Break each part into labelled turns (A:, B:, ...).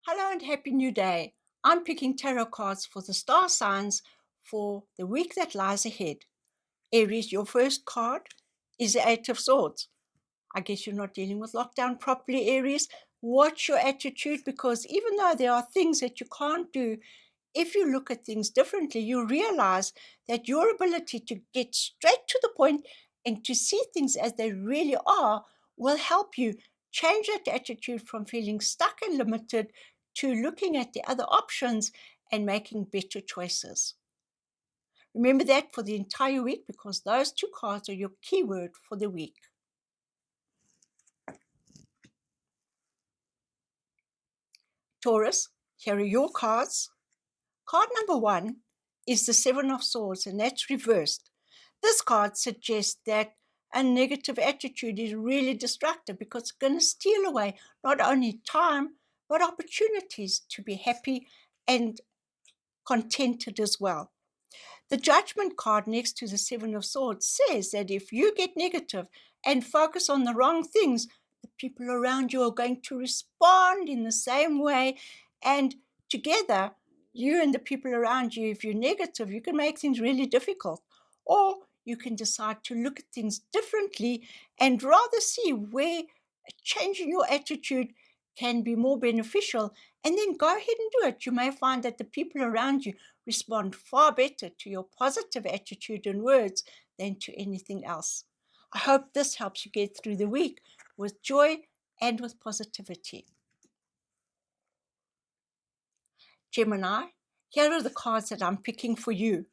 A: Hello and happy new day. I'm picking tarot cards for the star signs for the week that lies ahead. Aries, your first card is the Eight of Swords. I guess you're not dealing with lockdown properly, Aries. Watch your attitude, because even though there are things that you can't do, if you look at things differently, you realize that your ability to get straight to the point and to see things as they really are will help you change that attitude from feeling stuck and limited to looking at the other options and making better choices. Remember that for the entire week, because those two cards are your keyword for the week. Taurus, here are your cards. Card number 1 is the Seven of Swords, and that's reversed. This card suggests that a negative attitude is really destructive, because it's going to steal away not only time, but opportunities to be happy and contented as well. The Judgment card next to the Seven of Swords says that if you get negative and focus on the wrong things, the people around you are going to respond in the same way, and together, you and the people around you, if you're negative, you can make things really difficult. Or you can decide to look at things differently and rather see where changing your attitude can be more beneficial, and then go ahead and do it. You may find that the people around you respond far better to your positive attitude and words than to anything else. I hope this helps you get through the week with joy and with positivity. Gemini, here are the cards that I'm picking for you.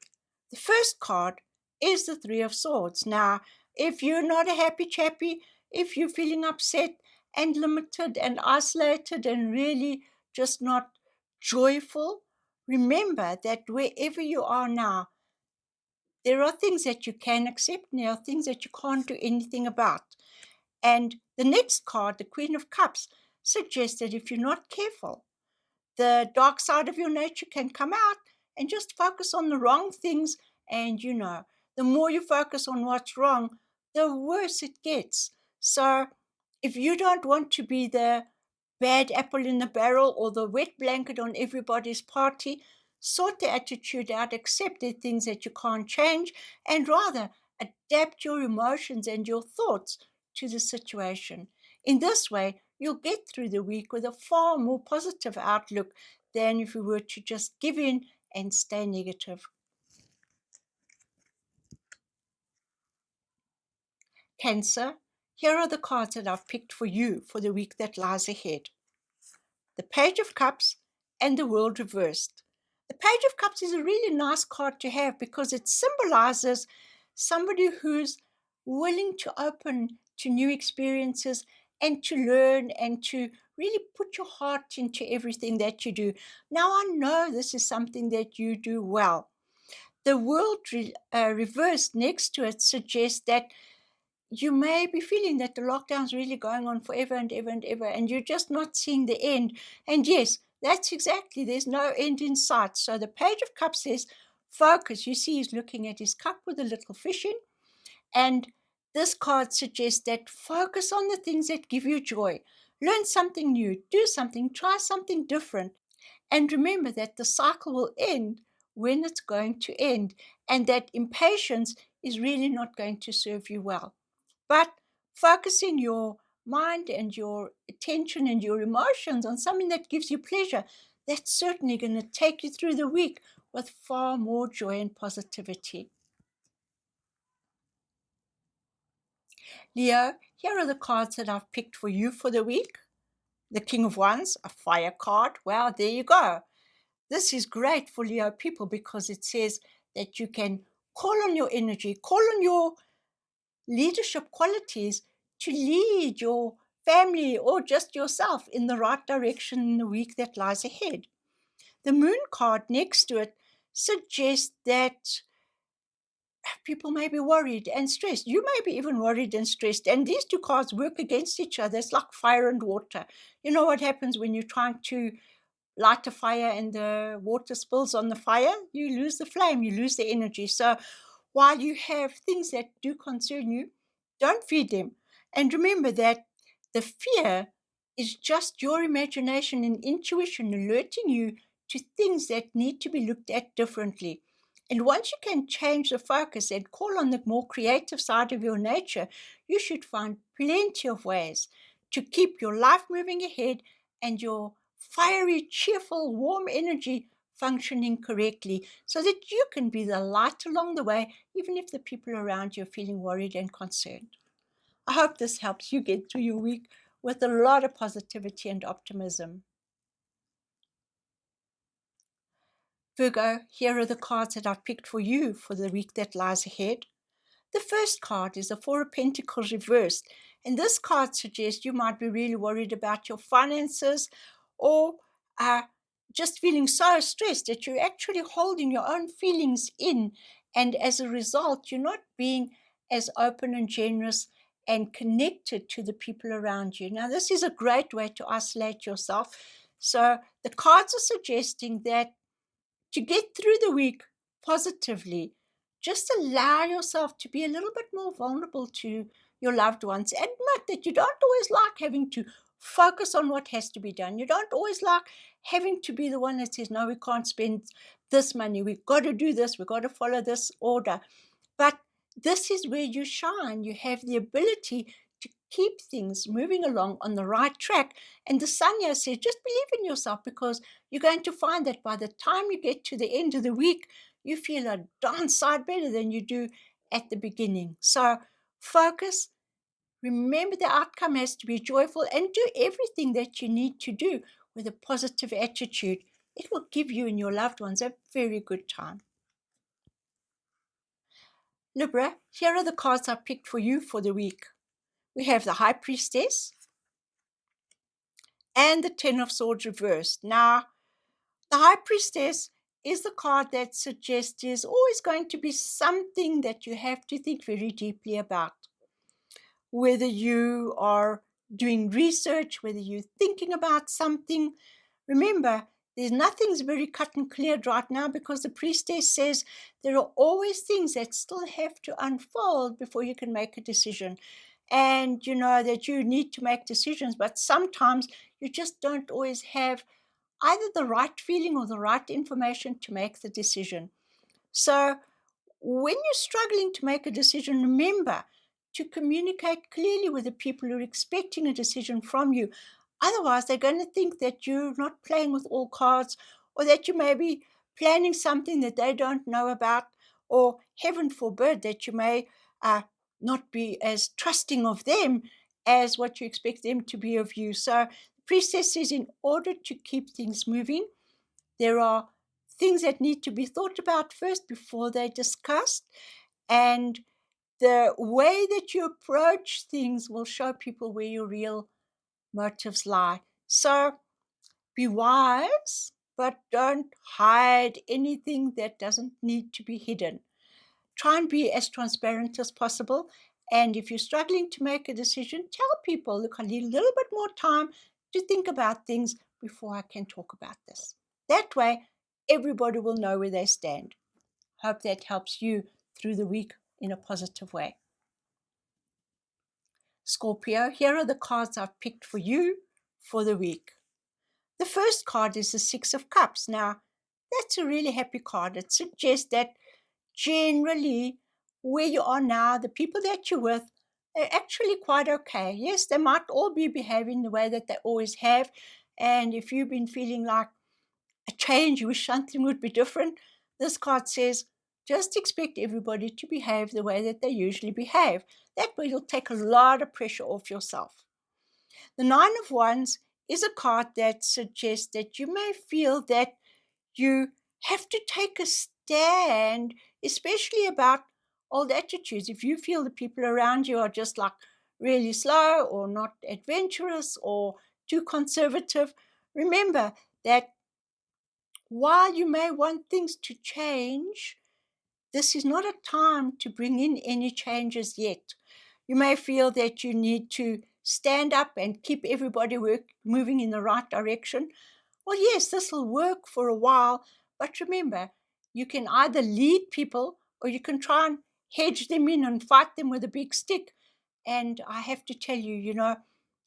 A: The first card is the Three of Swords. Now, if you're not a happy chappy, if you're feeling upset and limited and isolated and really just not joyful, remember that wherever you are now, there are things that you can accept and there are things that you can't do anything about. And the next card, the Queen of Cups, suggests that if you're not careful, the dark side of your nature can come out and just focus on the wrong things. And the more you focus on what's wrong, the worse it gets. So if you don't want to be the bad apple in the barrel or the wet blanket on everybody's party, sort the attitude out, accept the things that you can't change, and rather adapt your emotions and your thoughts to the situation. In this way, you'll get through the week with a far more positive outlook than if you were to just give in and stay negative. Cancer, here are the cards that I've picked for you for the week that lies ahead. The Page of Cups and the World reversed. The Page of Cups is a really nice card to have because it symbolizes somebody who's willing to open to new experiences and to learn and to really put your heart into everything that you do. Now, I know this is something that you do well. The World reversed next to it suggests that you may be feeling that the lockdown is really going on forever and ever and ever, and you're just not seeing the end. And yes, that's exactly, there's no end in sight. So the Page of Cups says, focus. You see, he's looking at his cup with a little fish in. And this card suggests that focus on the things that give you joy. Learn something new, do something, try something different. And remember that the cycle will end when it's going to end, and that impatience is really not going to serve you well. But focusing your mind and your attention and your emotions on something that gives you pleasure, that's certainly going to take you through the week with far more joy and positivity. Leo, here are the cards that I've picked for you for the week. The King of Wands, a fire card. Well, there you go. This is great for Leo people because it says that you can call on your energy, call on your leadership qualities to lead your family or just yourself in the right direction in the week that lies ahead. The Moon card next to it suggests that people may be worried and stressed. You may be even worried and stressed. And these two cards work against each other. It's like fire and water. You know what happens when you're trying to light a fire and the water spills on the fire? You lose the flame, you lose the energy. So while you have things that do concern you, don't feed them. And remember that the fear is just your imagination and intuition alerting you to things that need to be looked at differently. And once you can change the focus and call on the more creative side of your nature, you should find plenty of ways to keep your life moving ahead and your fiery, cheerful, warm energy functioning correctly so that you can be the light along the way, even if the people around you are feeling worried and concerned. I hope this helps you get through your week with a lot of positivity and optimism. Virgo, here are the cards that I've picked for you for the week that lies ahead. The first card is the Four of Pentacles reversed, and this card suggests you might be really worried about your finances or just feeling so stressed that you're actually holding your own feelings in, and as a result, you're not being as open and generous and connected to the people around you. Now, this is a great way to isolate yourself. So the cards are suggesting that to get through the week positively, just allow yourself to be a little bit more vulnerable to your loved ones. Admit that you don't always like having to focus on what has to be done. You don't always like having to be the one that says, no, we can't spend this money. We've got to do this. We've got to follow this order. But this is where you shine. You have the ability to keep things moving along on the right track. And the sun here says, just believe in yourself, because you're going to find that by the time you get to the end of the week, you feel a darn sight better than you do at the beginning. So focus. Remember, the outcome has to be joyful, and do everything that you need to do with a positive attitude. It will give you and your loved ones a very good time. Libra, here are the cards I picked for you for the week. We have the High Priestess and the Ten of Swords reversed. Now, the High Priestess is the card that suggests there's always going to be something that you have to think very deeply about. Whether you are doing research, whether you're thinking about something, remember, there's nothing's very cut and cleared right now, because the Priestess says there are always things that still have to unfold before you can make a decision. And you know that you need to make decisions, but sometimes you just don't always have either the right feeling or the right information to make the decision. So when you're struggling to make a decision, remember to communicate clearly with the people who are expecting a decision from you. Otherwise, they're going to think that you're not playing with all cards, or that you may be planning something that they don't know about, or heaven forbid that you may not be as trusting of them as what you expect them to be of you. So the Priestess says, in order to keep things moving, there are things that need to be thought about first before they're discussed. And the way that you approach things will show people where your real motives lie. So be wise, but don't hide anything that doesn't need to be hidden. Try and be as transparent as possible. And if you're struggling to make a decision, tell people, look, I need a little bit more time to think about things before I can talk about this. That way, everybody will know where they stand. Hope that helps you through the week in a positive way. Scorpio, here are the cards I've picked for you for the week. The first card is the Six of Cups. Now, that's a really happy card. It suggests that generally where you are now, the people that you're with, they're actually quite okay. Yes, they might all be behaving the way that they always have. And if you've been feeling like a change, you wish something would be different, this card says, just expect everybody to behave the way that they usually behave. That way you'll take a lot of pressure off yourself. The Nine of Wands is a card that suggests that you may feel that you have to take a stand, especially about old attitudes. If you feel the people around you are just like really slow or not adventurous or too conservative, remember that while you may want things to change, this is not a time to bring in any changes yet. You may feel that you need to stand up and keep everybody moving in the right direction. Well, yes, this will work for a while, but remember, you can either lead people or you can try and hedge them in and fight them with a big stick. And I have to tell you,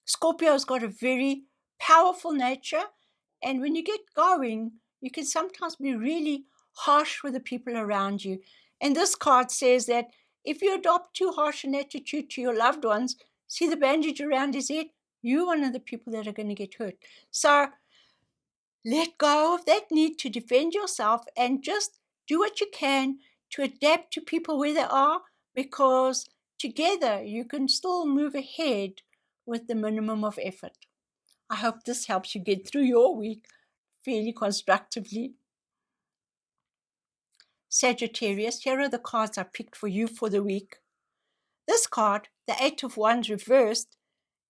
A: Scorpio's got a very powerful nature, and when you get going, you can sometimes be really harsh with the people around you. And this card says that if you adopt too harsh an attitude to your loved ones, see the bandage around his head, you're one of the people that are going to get hurt. So let go of that need to defend yourself and just do what you can to adapt to people where they are, because together you can still move ahead with the minimum of effort. I hope this helps you get through your week fairly constructively. Sagittarius, here are the cards I picked for you for the week. This card, the Eight of Wands reversed,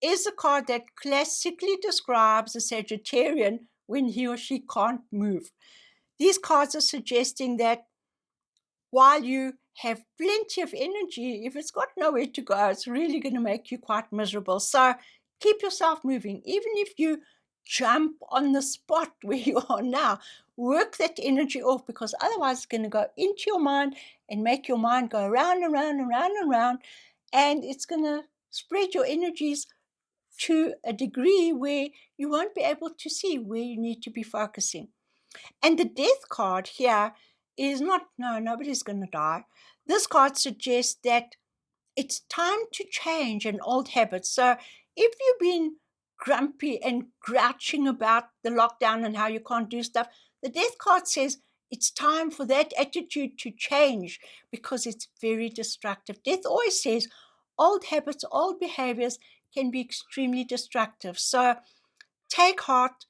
A: is a card that classically describes a Sagittarian when he or she can't move. These cards are suggesting that while you have plenty of energy, if it's got nowhere to go, it's really going to make you quite miserable. So keep yourself moving. Even if you jump on the spot where you are now, work that energy off, because otherwise it's going to go into your mind and make your mind go around and round and round and round, and it's going to spread your energies to a degree where you won't be able to see where you need to be focusing. And the death card here is not, no, nobody's going to die. This card suggests that it's time to change an old habit. So if you've been grumpy and grouching about the lockdown and how you can't do stuff, the death card says it's time for that attitude to change, because it's very destructive. Death always says old habits, old behaviors can be extremely destructive. So take heart,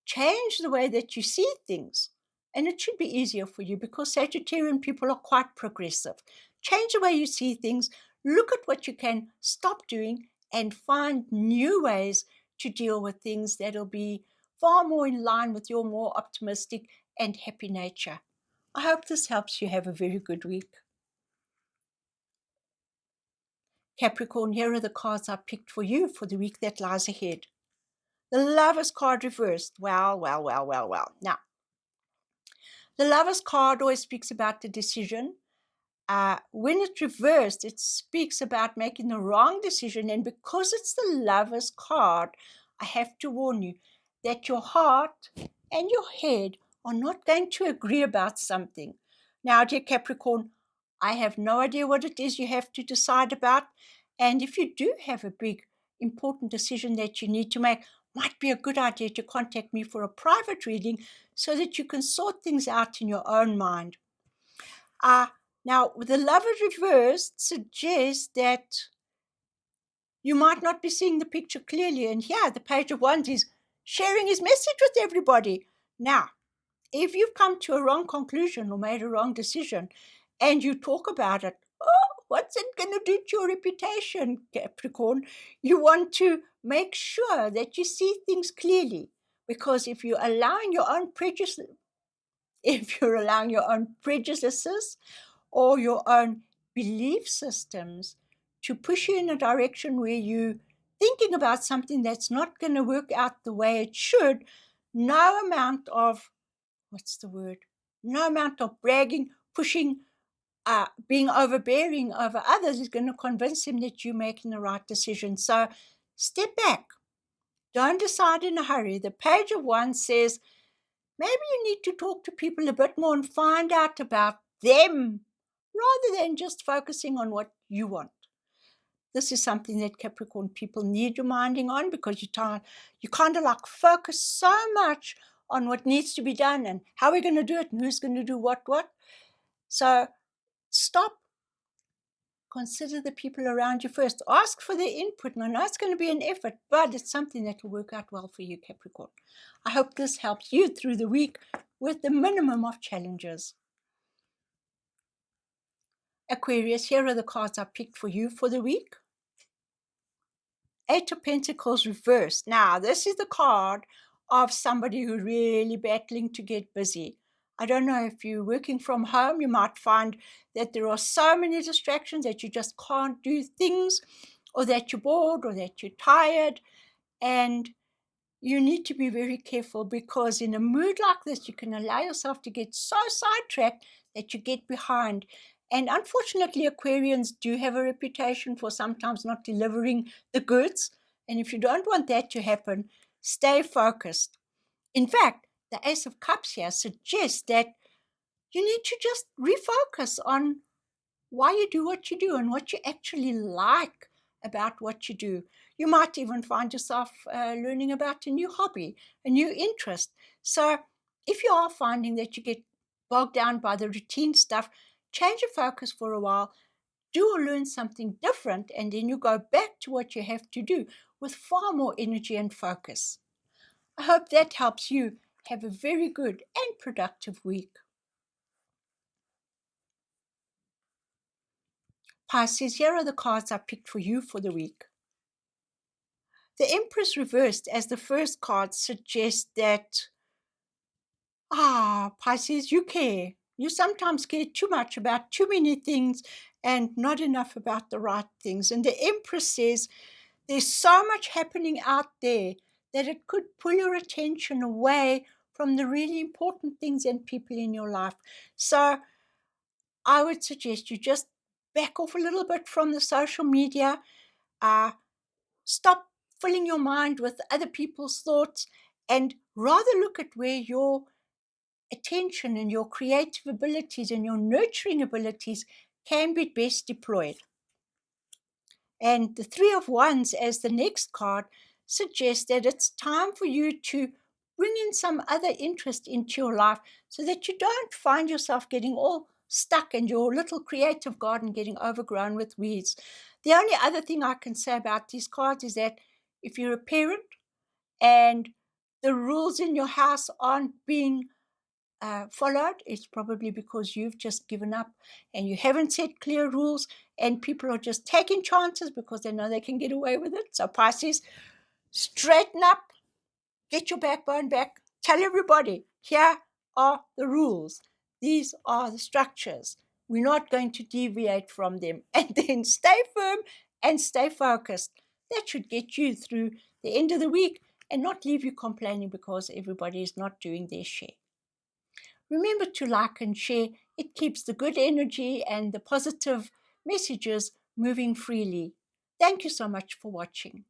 A: change the way that you see things, and it should be easier for you because Sagittarian people are quite progressive. Change the way you see things, look at what you can stop doing, and find new ways to deal with things that'll be far more in line with your more optimistic and happy nature. I hope this helps you have a very good week. Capricorn, here are the cards I picked for you for the week that lies ahead. The Lovers card reversed. Well. Now, the Lovers card always speaks about the decision. When it's reversed, it speaks about making the wrong decision. And because it's the Lovers card, I have to warn you that your heart and your head are not going to agree about something. Now, dear Capricorn, I have no idea what it is you have to decide about. And if you do have a big, important decision that you need to make, might be a good idea to contact me for a private reading so that you can sort things out in your own mind. Now, the Lovers reversed suggests that you might not be seeing the picture clearly. And here, the Page of Wands is sharing his message with everybody. Now, if you've come to a wrong conclusion or made a wrong decision and you talk about it, what's it going to do to your reputation, Capricorn? You want to make sure that you see things clearly, because if you're allowing your own prejudices or your own belief systems to push you in a direction where you're thinking about something that's not going to work out the way it should, no amount of bragging, pushing, being overbearing over others is going to convince him that you're making the right decision. So step back. Don't decide in a hurry. The Page of Wands says maybe you need to talk to people a bit more and find out about them rather than just focusing on what you want. This is something that Capricorn people need reminding on, because you kind of like focus so much on what needs to be done and how we're going to do it and who's going to do what. So stop. Consider the people around you first. Ask for their input. And I know it's going to be an effort, but it's something that will work out well for you, Capricorn. I hope this helps you through the week with the minimum of challenges. Aquarius, here are the cards I picked for you for the week. Eight of Pentacles reversed. Now, this is the card of somebody who's really battling to get busy. I don't know, if you're working from home, you might find that there are so many distractions that you just can't do things, or that you're bored, or that you're tired. And you need to be very careful, because in a mood like this, you can allow yourself to get so sidetracked that you get behind. And unfortunately, Aquarians do have a reputation for sometimes not delivering the goods. And if you don't want that to happen, stay focused. In fact, the Ace of Cups here suggests that you need to just refocus on why you do what you do and what you actually like about what you do. You might even find yourself learning about a new hobby, a new interest. So if you are finding that you get bogged down by the routine stuff, change your focus for a while, do or learn something different, and then you go back to what you have to do with far more energy and focus. I hope that helps you have a very good and productive week. Pisces, here are the cards I picked for you for the week. The Empress reversed as the first card suggests that, Pisces, you care. You sometimes care too much about too many things and not enough about the right things. And the Empress says there's so much happening out there that it could pull your attention away from the really important things and people in your life. So I would suggest you just back off a little bit from the social media. Stop filling your mind with other people's thoughts and rather look at where your attention and your creative abilities and your nurturing abilities can be best deployed. And the Three of Wands as the next card suggests that it's time for you to bring in some other interest into your life so that you don't find yourself getting all stuck and your little creative garden getting overgrown with weeds. The only other thing I can say about these cards is that if you're a parent and the rules in your house aren't being followed, it's probably because you've just given up and you haven't set clear rules and people are just taking chances because they know they can get away with it. So Pisces, straighten up, get your backbone back, tell everybody, here are the rules. These are the structures. We're not going to deviate from them. And then stay firm and stay focused. That should get you through the end of the week and not leave you complaining because everybody is not doing their share. Remember to like and share. It keeps the good energy and the positive messages moving freely. Thank you so much for watching.